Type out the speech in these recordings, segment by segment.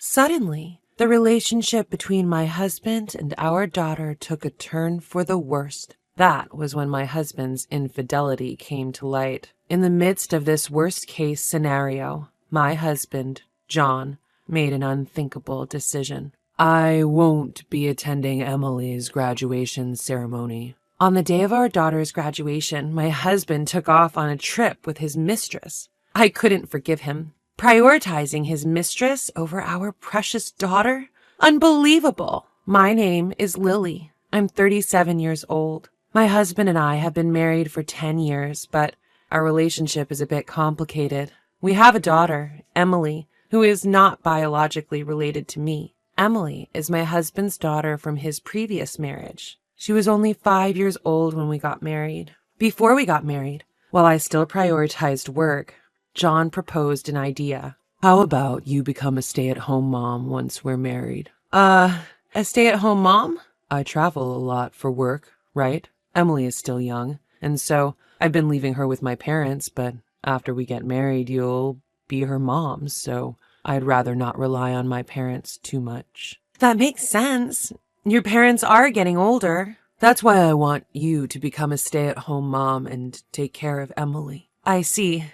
Suddenly, the relationship between my husband and our daughter took a turn for the worst. That was when my husband's infidelity came to light. In the midst of this worst-case scenario, my husband, John, made an unthinkable decision. I won't be attending Emily's graduation ceremony. On the day of our daughter's graduation, my husband took off on a trip with his mistress. I couldn't forgive him. Prioritizing his mistress over our precious daughter? Unbelievable! My name is Lily. I'm 37 years old. My husband and I have been married for 10 years, but our relationship is a bit complicated. We have a daughter, Emily, who is not biologically related to me. Emily is my husband's daughter from his previous marriage. She was only 5 years old when we got married. Before we got married, while I still prioritized work, John proposed an idea. How about you become a stay-at-home mom once we're married? A stay-at-home mom? I travel a lot for work, right? Emily is still young, and so I've been leaving her with my parents, but after we get married, you'll be her mom, so I'd rather not rely on my parents too much. That makes sense. Your parents are getting older. That's why I want you to become a stay-at-home mom and take care of Emily. I see.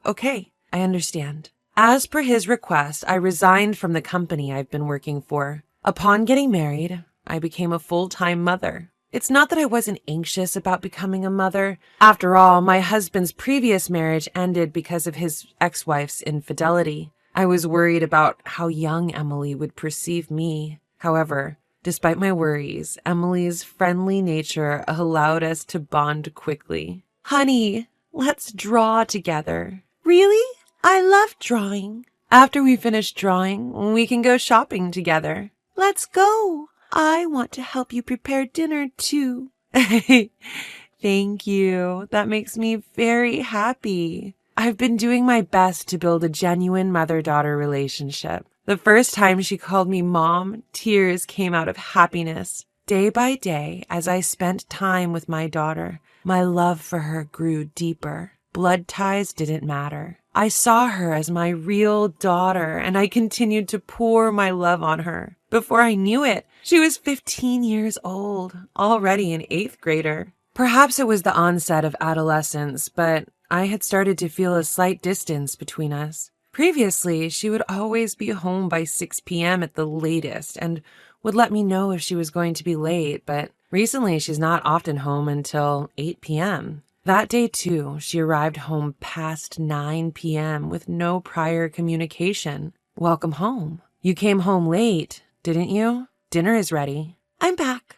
Okay, I understand. As per his request, I resigned from the company I've been working for. Upon getting married, I became a full-time mother. It's not that I wasn't anxious about becoming a mother. After all, my husband's previous marriage ended because of his ex-wife's infidelity. I was worried about how young Emily would perceive me. However, despite my worries, Emily's friendly nature allowed us to bond quickly. Honey, let's draw together. Really? I love drawing. After we finish drawing, we can go shopping together. Let's go. I want to help you prepare dinner too. Thank you. That makes me very happy. I've been doing my best to build a genuine mother-daughter relationship. The first time she called me mom, tears came out of happiness. Day by day, as I spent time with my daughter, my love for her grew deeper. Blood ties didn't matter. I saw her as my real daughter, and I continued to pour my love on her. Before I knew it, she was 15 years old, already an 8th grader. Perhaps it was the onset of adolescence, but I had started to feel a slight distance between us. Previously, she would always be home by 6 p.m. at the latest and would let me know if she was going to be late, but recently she's not often home until 8 p.m. That day, too, she arrived home past 9 p.m. with no prior communication. Welcome home. You came home late, didn't you? Dinner is ready. I'm back.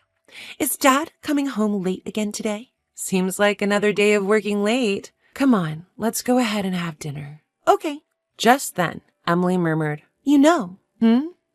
Is Dad coming home late again today? Seems like another day of working late. Come on, let's go ahead and have dinner. Okay. Just then, Emily murmured, You know.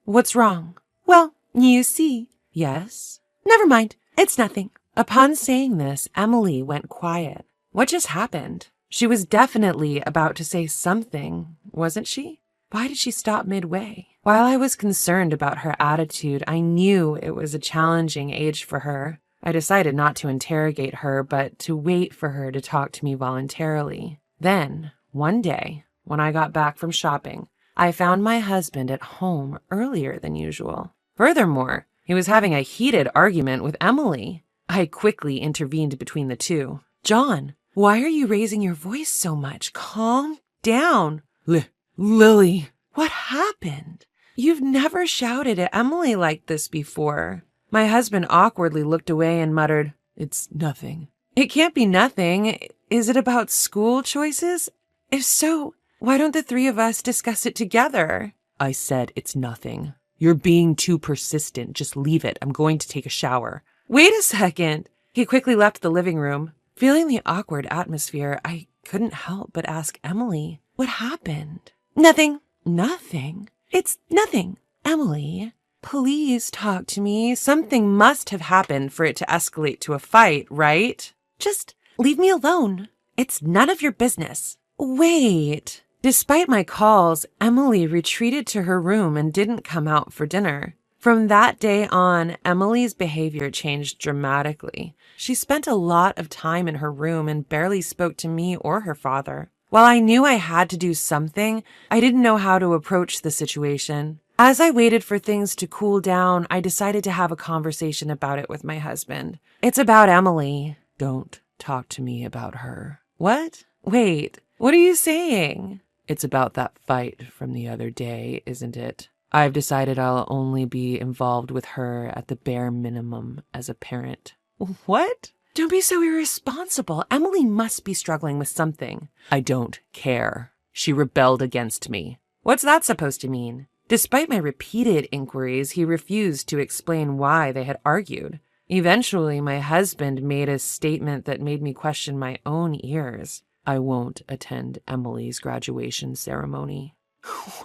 What's wrong? Well, you see. Yes? Never mind. It's nothing. Upon saying this, Emily went quiet. What just happened? She was definitely about to say something, wasn't she? Why did she stop midway? While I was concerned about her attitude, I knew it was a challenging age for her. I decided not to interrogate her, but to wait for her to talk to me voluntarily. Then, one day, when I got back from shopping, I found my husband at home earlier than usual. Furthermore, he was having a heated argument with Emily. I quickly intervened between the two. John, why are you raising your voice so much? Calm down. Lily. What happened? You've never shouted at Emily like this before. My husband awkwardly looked away and muttered, It's nothing. It can't be nothing. Is it about school choices? If so, why don't the three of us discuss it together? I said it's nothing. You're being too persistent. Just leave it. I'm going to take a shower. Wait a second. He quickly left the living room. Feeling the awkward atmosphere, I couldn't help but ask Emily, what happened? Nothing. Nothing? It's nothing. Emily, please talk to me. Something must have happened for it to escalate to a fight, right? Just leave me alone. It's none of your business. Wait. Despite my calls, Emily retreated to her room and didn't come out for dinner. From that day on, Emily's behavior changed dramatically. She spent a lot of time in her room and barely spoke to me or her father. While I knew I had to do something, I didn't know how to approach the situation. As I waited for things to cool down, I decided to have a conversation about it with my husband. It's about Emily. Don't talk to me about her. What? Wait, what are you saying? It's about that fight from the other day, isn't it? I've decided I'll only be involved with her at the bare minimum as a parent. What? Don't be so irresponsible. Emily must be struggling with something. I don't care. She rebelled against me. What's that supposed to mean? Despite my repeated inquiries, he refused to explain why they had argued. Eventually, my husband made a statement that made me question my own ears. I won't attend Emily's graduation ceremony.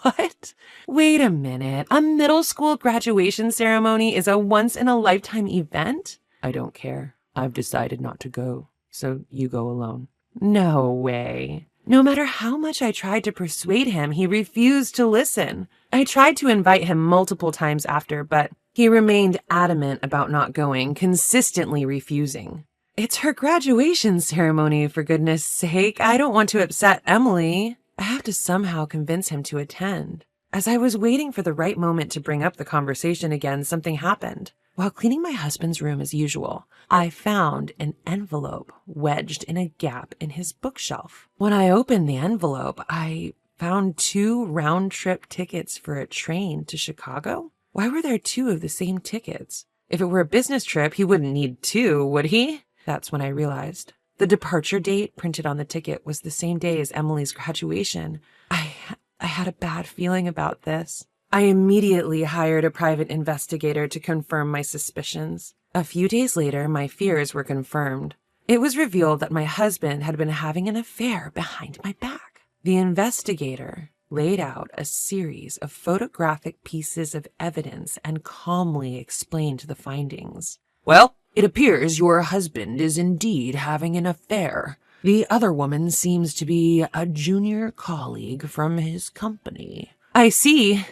What? Wait a minute. A middle school graduation ceremony is a once-in-a-lifetime event? I don't care. I've decided not to go, so you go alone. No way. No matter how much I tried to persuade him, he refused to listen. I tried to invite him multiple times after, but he remained adamant about not going, consistently refusing. It's her graduation ceremony, for goodness sake. I don't want to upset Emily. I have to somehow convince him to attend. As I was waiting for the right moment to bring up the conversation again, something happened. While cleaning my husband's room as usual, I found an envelope wedged in a gap in his bookshelf. When I opened the envelope, I found 2 round-trip tickets for a train to Chicago. Why were there 2 of the same tickets? If it were a business trip, he wouldn't need 2, would he? That's when I realized. The departure date printed on the ticket was the same day as Emily's graduation. I had a bad feeling about this. I immediately hired a private investigator to confirm my suspicions. A few days later, my fears were confirmed. It was revealed that my husband had been having an affair behind my back. The investigator laid out a series of photographic pieces of evidence and calmly explained the findings. Well, it appears your husband is indeed having an affair. The other woman seems to be a junior colleague from his company. I see.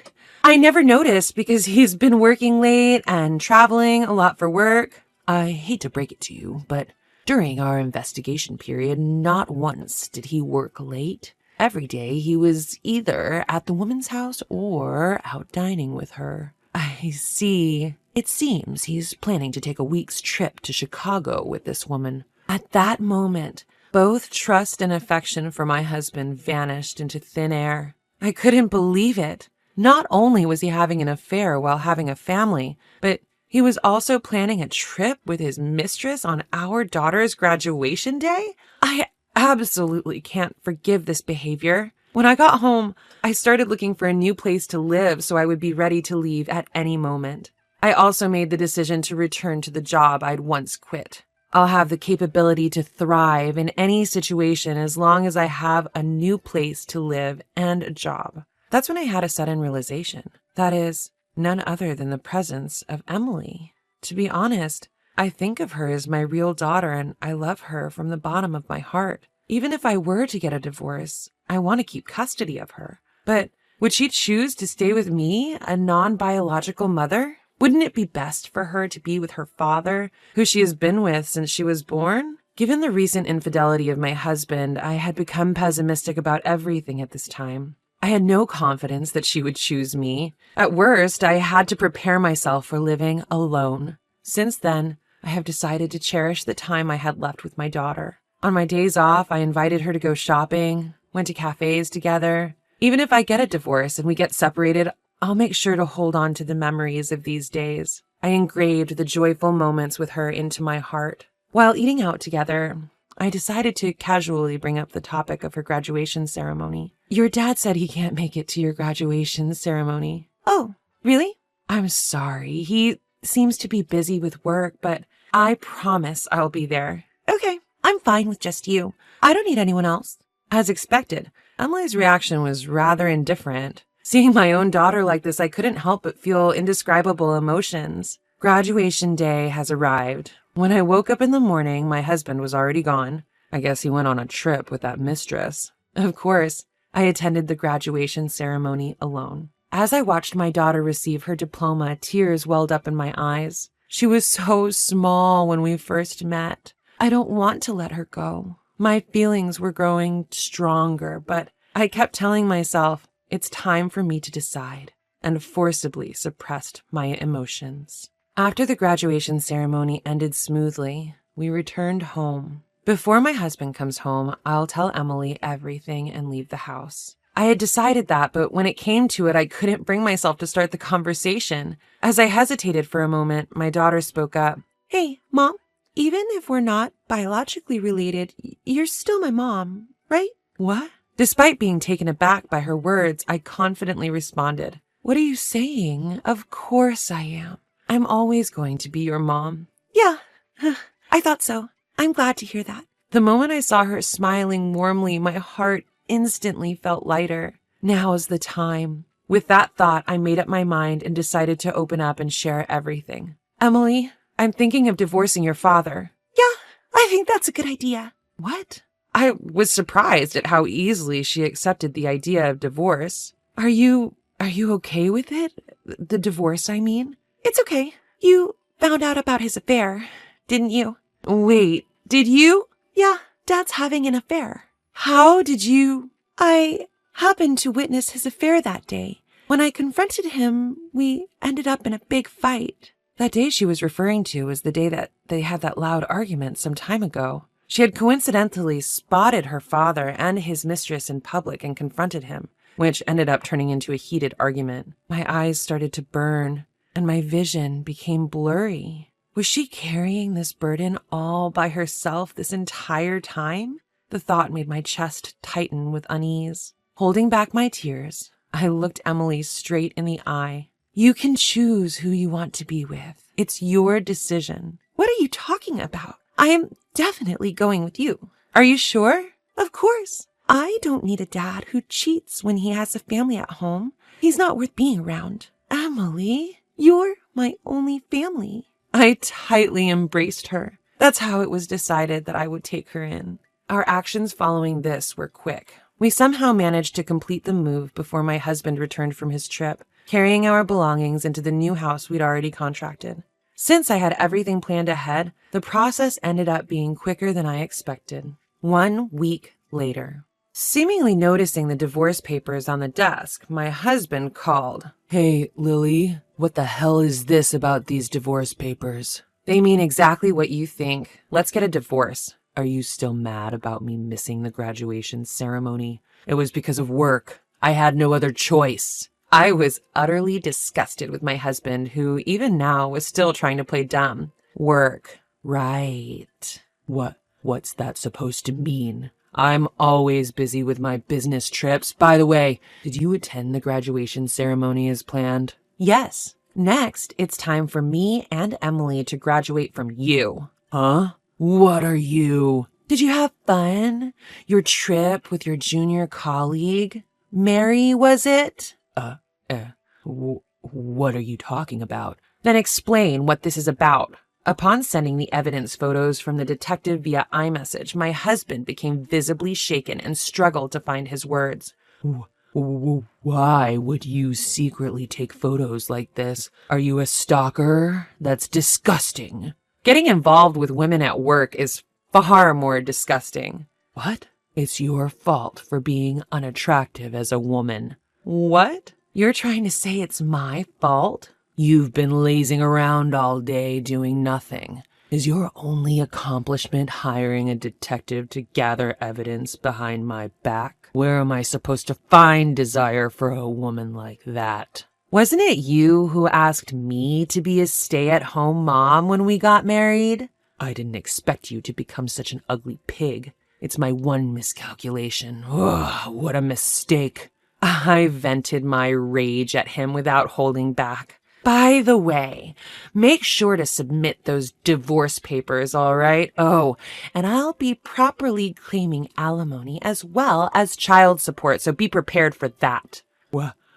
I never noticed because he's been working late and traveling a lot for work. I hate to break it to you, but during our investigation period, not once did he work late. Every day he was either at the woman's house or out dining with her. I see. It seems he's planning to take a week's trip to Chicago with this woman. At that moment, both trust and affection for my husband vanished into thin air. I couldn't believe it. Not only was he having an affair while having a family, but he was also planning a trip with his mistress on our daughter's graduation day? I absolutely can't forgive this behavior. When I got home, I started looking for a new place to live so I would be ready to leave at any moment. I also made the decision to return to the job I'd once quit. I'll have the capability to thrive in any situation as long as I have a new place to live and a job. That's when I had a sudden realization. That is, none other than the presence of Emily. To be honest, I think of her as my real daughter and I love her from the bottom of my heart. Even if I were to get a divorce, I want to keep custody of her. But would she choose to stay with me, a non-biological mother? Wouldn't it be best for her to be with her father, who she has been with since she was born? Given the recent infidelity of my husband, I had become pessimistic about everything at this time. I had no confidence that she would choose me. At worst, I had to prepare myself for living alone. Since then, I have decided to cherish the time I had left with my daughter. On my days off, I invited her to go shopping, went to cafes together. Even if I get a divorce and we get separated, I'll make sure to hold on to the memories of these days. I engraved the joyful moments with her into my heart. While eating out together, I decided to casually bring up the topic of her graduation ceremony. Your dad said he can't make it to your graduation ceremony. Oh, really? I'm sorry. He seems to be busy with work, but I promise I'll be there. Okay, I'm fine with just you. I don't need anyone else. As expected, Emily's reaction was rather indifferent. Seeing my own daughter like this, I couldn't help but feel indescribable emotions. Graduation day has arrived. When I woke up in the morning, my husband was already gone. I guess he went on a trip with that mistress. Of course, I attended the graduation ceremony alone. As I watched my daughter receive her diploma, tears welled up in my eyes. She was so small when we first met. I don't want to let her go. My feelings were growing stronger, but I kept telling myself, it's time for me to decide, and forcibly suppressed my emotions. After the graduation ceremony ended smoothly, we returned home. Before my husband comes home, I'll tell Emily everything and leave the house. I had decided that, but when it came to it, I couldn't bring myself to start the conversation. As I hesitated for a moment, my daughter spoke up. Hey, Mom, even if we're not biologically related, you're still my mom, right? What? Despite being taken aback by her words, I confidently responded, What are you saying? Of course I am. I'm always going to be your mom. Yeah, I thought so. I'm glad to hear that. The moment I saw her smiling warmly, my heart instantly felt lighter. Now's the time. With that thought, I made up my mind and decided to open up and share everything. Emily, I'm thinking of divorcing your father. Yeah, I think that's a good idea. What? I was surprised at how easily she accepted the idea of divorce. Are you okay with it? The divorce, I mean? It's okay. You found out about his affair, didn't you? Wait, did you? Yeah, Dad's having an affair. How did you? I happened to witness his affair that day. When I confronted him, we ended up in a big fight. That day she was referring to was the day that they had that loud argument some time ago. She had coincidentally spotted her father and his mistress in public and confronted him, which ended up turning into a heated argument. My eyes started to burn, and my vision became blurry. Was she carrying this burden all by herself this entire time? The thought made my chest tighten with unease. Holding back my tears, I looked Emily straight in the eye. You can choose who you want to be with. It's your decision. What are you talking about? I am definitely going with you. Are you sure? Of course. I don't need a dad who cheats when he has a family at home. He's not worth being around. Emily, you're my only family. I tightly embraced her. That's how it was decided that I would take her in. Our actions following this were quick. We somehow managed to complete the move before my husband returned from his trip, carrying our belongings into the new house we'd already contracted. Since I had everything planned ahead, the process ended up being quicker than I expected. 1 week later. Seemingly noticing the divorce papers on the desk, my husband called. Hey, Lily, what the hell is this about these divorce papers? They mean exactly what you think. Let's get a divorce. Are you still mad about me missing the graduation ceremony? It was because of work. I had no other choice. I was utterly disgusted with my husband, who even now was still trying to play dumb. Work. Right. What's that supposed to mean? I'm always busy with my business trips. By the way, did you attend the graduation ceremony as planned? Yes. Next, it's time for me and Emily to graduate from you. Huh? What are you? Did you have fun? Your trip with your junior colleague? Mary, was it? What are you talking about? Then explain what this is about. Upon sending the evidence photos from the detective via iMessage, my husband became visibly shaken and struggled to find his words. Why would you secretly take photos like this? Are you a stalker? That's disgusting. Getting involved with women at work is far more disgusting. What? It's your fault for being unattractive as a woman. What? You're trying to say it's my fault? You've been lazing around all day doing nothing. Is your only accomplishment hiring a detective to gather evidence behind my back? Where am I supposed to find desire for a woman like that? Wasn't it you who asked me to be a stay-at-home mom when we got married? I didn't expect you to become such an ugly pig. It's my one miscalculation. Ugh, what a mistake. I vented my rage at him without holding back. By the way, make sure to submit those divorce papers, all right? Oh, and I'll be properly claiming alimony as well as child support, so be prepared for that.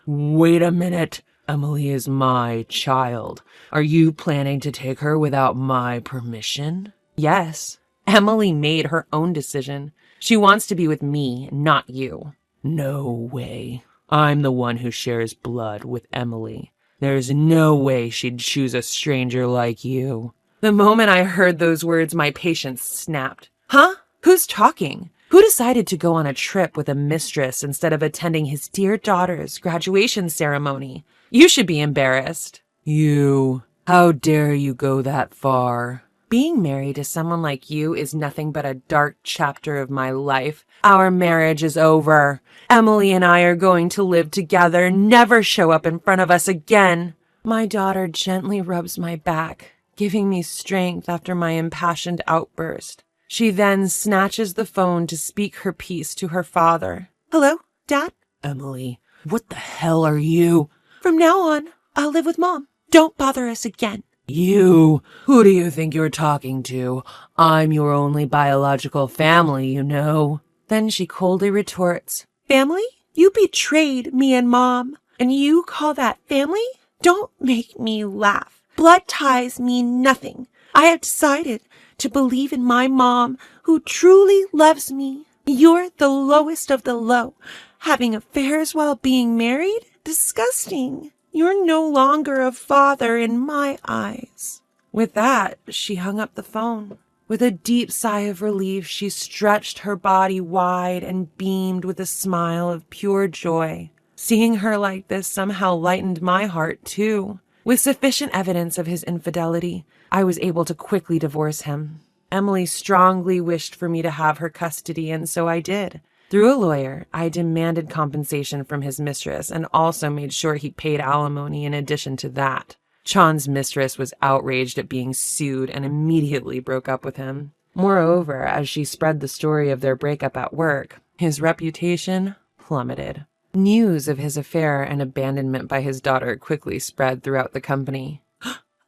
Wait a minute. Emily is my child. Are you planning to take her without my permission? Yes. Emily made her own decision. She wants to be with me, not you. No way. I'm the one who shares blood with Emily. There's no way she'd choose a stranger like you. The moment I heard those words, my patience snapped. Huh? Who's talking? Who decided to go on a trip with a mistress instead of attending his dear daughter's graduation ceremony? You should be embarrassed. You. How dare you go that far? Being married to someone like you is nothing but a dark chapter of my life. Our marriage is over. Emily and I are going to live together, never show up in front of us again. My daughter gently rubs my back, giving me strength after my impassioned outburst. She then snatches the phone to speak her piece to her father. Hello, Dad? Emily, what the hell are you? From now on, I'll live with Mom. Don't bother us again. You? Who do you think you're talking to? I'm your only biological family, you know. Then she coldly retorts, Family? You betrayed me and Mom, and you call that family? Don't make me laugh. Blood ties mean nothing. I have decided to believe in my mom, who truly loves me. You're the lowest of the low. Having affairs while being married? Disgusting. You're no longer a father in my eyes. With that, she hung up the phone. With a deep sigh of relief, she stretched her body wide and beamed with a smile of pure joy. Seeing her like this somehow lightened my heart, too. With sufficient evidence of his infidelity, I was able to quickly divorce him. Emily strongly wished for me to have her custody, and so I did. Through a lawyer, I demanded compensation from his mistress and also made sure he paid alimony in addition to that. Chan's mistress was outraged at being sued and immediately broke up with him. Moreover, as she spread the story of their breakup at work, his reputation plummeted. News of his affair and abandonment by his daughter quickly spread throughout the company.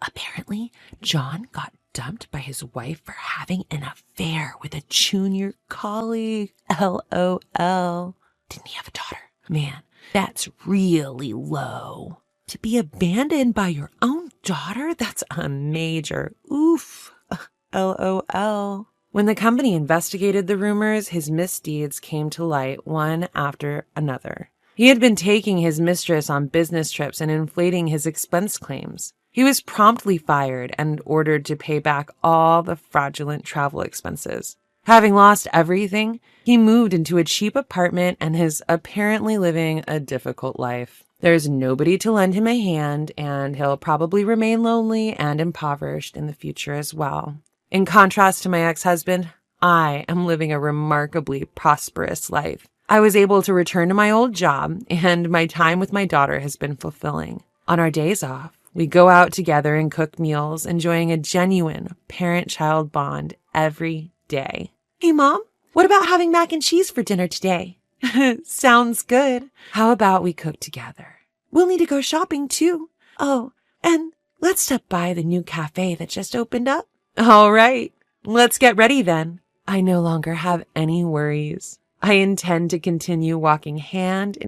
Apparently, John got dumped by his wife for having an affair with a junior colleague. LOL. Didn't he have a daughter? Man, that's really low. To be abandoned by your own daughter? That's a major oof. LOL. When the company investigated the rumors, his misdeeds came to light one after another. He had been taking his mistress on business trips and inflating his expense claims. He was promptly fired and ordered to pay back all the fraudulent travel expenses. Having lost everything, he moved into a cheap apartment and is apparently living a difficult life. There's nobody to lend him a hand, and he'll probably remain lonely and impoverished in the future as well. In contrast to my ex-husband, I am living a remarkably prosperous life. I was able to return to my old job, and my time with my daughter has been fulfilling. On our days off, we go out together and cook meals, enjoying a genuine parent-child bond every day. Hey, Mom, what about having mac and cheese for dinner today? Sounds good. How about we cook together? We'll need to go shopping, too. Oh, and let's stop by the new cafe that just opened up. All right, let's get ready then. I no longer have any worries. I intend to continue walking hand in